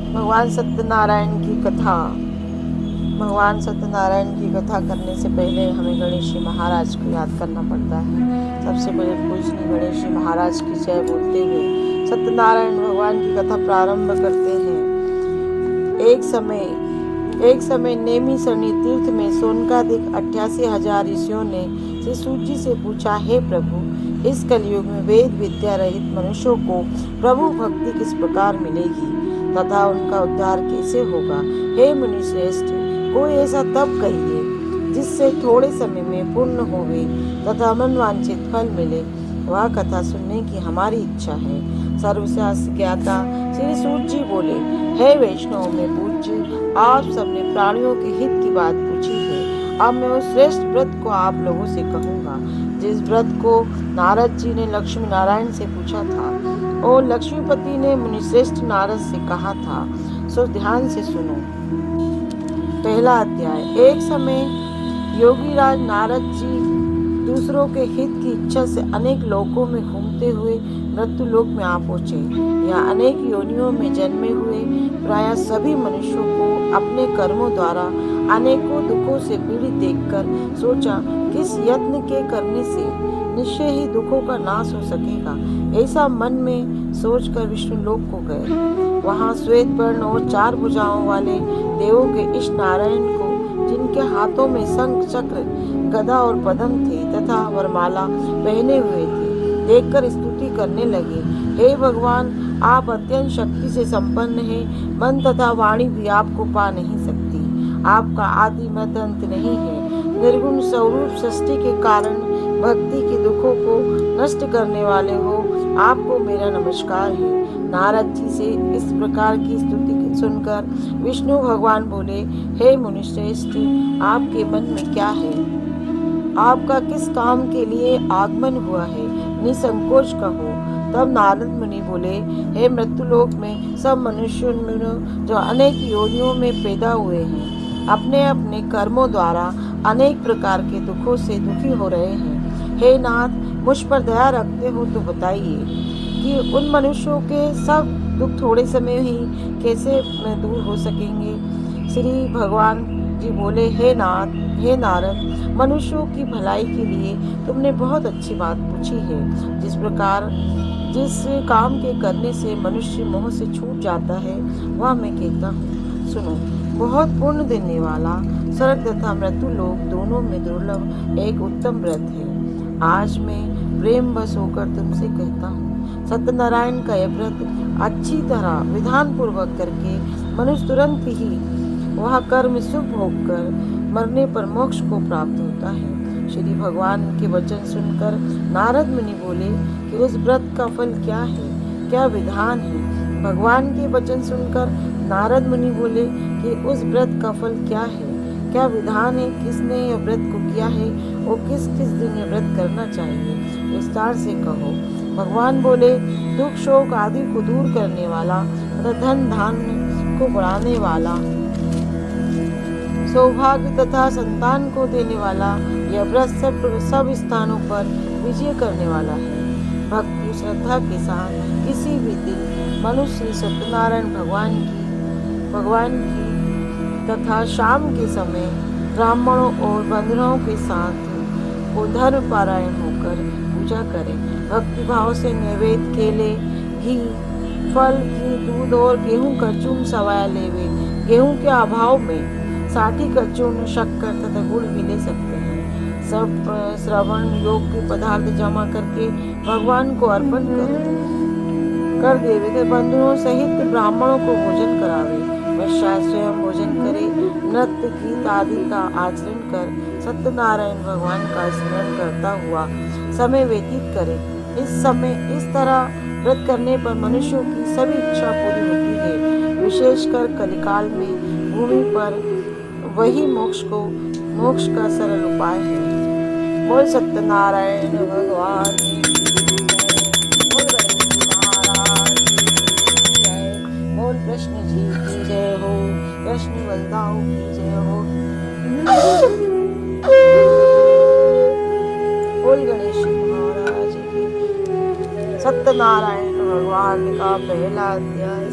भगवान सत्यनारायण की कथा। भगवान सत्यनारायण की कथा करने से पहले हमें गणेश जी महाराज को याद करना पड़ता है। सबसे पहले पूजनीय गणेश जी महाराज की जय बोलते हुए सत्यनारायण भगवान की कथा प्रारंभ करते हैं। एक समय नेमी सरणी तीर्थ में सोनकादिक 88,000 ऋषियों ने श्री सूत जी से पूछा, हे प्रभु, इस कलयुग में वेद विद्या रहित मनुष्यों को प्रभु भक्ति किस प्रकार मिलेगी तथा उनका उद्धार कैसे होगा। हे मुनि श्रेष्ठ, कोई ऐसा तप कहिए जिससे थोड़े समय में पूर्ण होवे तथा मनवांछित फल मिले। वह कथा सुनने की हमारी इच्छा है। सर्वशास्त्र ज्ञाता श्री सूत जी बोले, हे वैष्णव में पूज्य, आप सबने प्राणियों के हित की बात पूछी है। अब मैं उस श्रेष्ठ व्रत को आप लोगों से कहूँगा जिस व्रत को नारद जी ने लक्ष्मी नारायण से पूछा था और लक्ष्मीपति ने मुनिश्रेष्ठ नारद से कहा था। सो ध्यान से सुनो। पहला अध्याय। एक समय योगीराज नारद जी दूसरों के हित की इच्छा से अनेक लोकों में घूमते हुए मृत्यु लोक में आ पहुंचे। यहाँ अनेक योनियों में जन्मे हुए प्राय सभी मनुष्यों को अपने कर्मों द्वारा अनेकों दुखों से पीड़ित देखकर सोचा, किस यत्न के करने से निश्चय ही दुखों का नाश हो सकेगा। ऐसा मन में सोचकर विष्णु लोक को गए। वहाँ श्वेत वर्ण और 4 भुजाओं वाले देवों के इष्ट नारायण को, जिनके हाथों में शंख चक्र गदा और पद्म थे तथा वरमाला पहने हुए थे, देखकर स्तुति करने लगे। हे भगवान, आप अत्यंत शक्ति से संपन्न हैं। मन तथा वाणी भी आपको पा नहीं सकती। आपका आदि मध्य अंत नहीं है। निर्गुण स्वरूप सृष्टि के कारण भक्ति के दुखों को नष्ट करने वाले हो, आपको मेरा नमस्कार है। नारद जी से इस प्रकार की स्तुति सुनकर विष्णु भगवान बोले, हे मुनिश्रेष्ठ, आपके मन में क्या है? आपका किस काम के लिए आगमन हुआ है? निसंकोच कहो। तब नारद मुनि बोले, हे मृत्युलोक में सब मनुष्यों में जो अनेक योनियों में पैदा हुए हैं, अपने अपने कर्मों द्वारा अनेक प्रकार के दुखों से दुखी हो रहे हैं। हे नाथ, मुझ पर दया रखते हो तो बताइए कि उन मनुष्यों के सब दुख थोड़े समय ही कैसे दूर हो सकेंगे। श्री भगवान जी बोले, हे नारद, मनुष्यों की भलाई के लिए तुमने बहुत अच्छी बात पूछी है। जिस काम के करने से मनुष्य मोह से छूट जाता है, वह मैं कहता हूँ, सुनो। बहुत पुण्य देने वाला स्वर्ग तथा मृत्यु लोक दोनों में दुर्लभ एक उत्तम व्रत है। आज मैं प्रेम बस होकर तुमसे कहता हूँ, सत्यनारायण का यह व्रत अच्छी तरह विधान पूर्वक करके मनुष्य तुरंत ही वह कर्म शुभ होकर मरने पर मोक्ष को प्राप्त होता है। श्री भगवान के वचन सुनकर नारद मुनि बोले कि उस व्रत का फल क्या है, क्या विधान है? भगवान के वचन सुनकर नारद मुनि बोले कि उस व्रत का फल क्या है, क्या विधान है, किसने यह व्रत को किया है और किस किस दिन यह व्रत करना चाहिए, विस्तार से कहो। भगवान बोले, दुख शोक आदि को दूर करने वाला तथा धन धान्य को बढ़ाने वाला, सौभाग्य तथा संतान को देने वाला यह व्रत सब स्थानों पर विजय करने वाला है। भक्ति श्रद्धा के साथ किसी भी दिन मनुष्य सत्यनारायण भगवान की तथा शाम के समय ब्राह्मणों और बंधुओं के साथ को धर्म पारायण होकर पूजा करे। भक्ति भाव से नैवेद्य केले, घी, फल, घी, दूध और गेहूं का चूर्ण सवाया लेवे। गेहूं के अभाव में साठी का चूर्ण, शक्कर तथा गुड़ भी ले सकते हैं। सब श्रवण योग्य पदार्थ जमा करके भगवान को अर्पण कर देवे थे। बंधुओं सहित ब्राह्मणों को भोजन करावे। पश्चात स्वयं भोजन करे। नृत्य गीत आदि का आचरण कर सत्यनारायण भगवान का स्मरण करता हुआ समय व्यतीत करे। इस तरह व्रत करने पर मनुष्यों की सभी इच्छा पूरी होती है। विशेषकर कलिकाल में भूमि पर वही मोक्ष का सरल उपाय है। बोल सत्यनारायण भगवान की जय। बोल कृष्ण जी की जय हो। कृष्ण बलदाऊ की जय हो। बोल गणेश महाराज की। सत्यनारायण भगवान का पहला अध्याय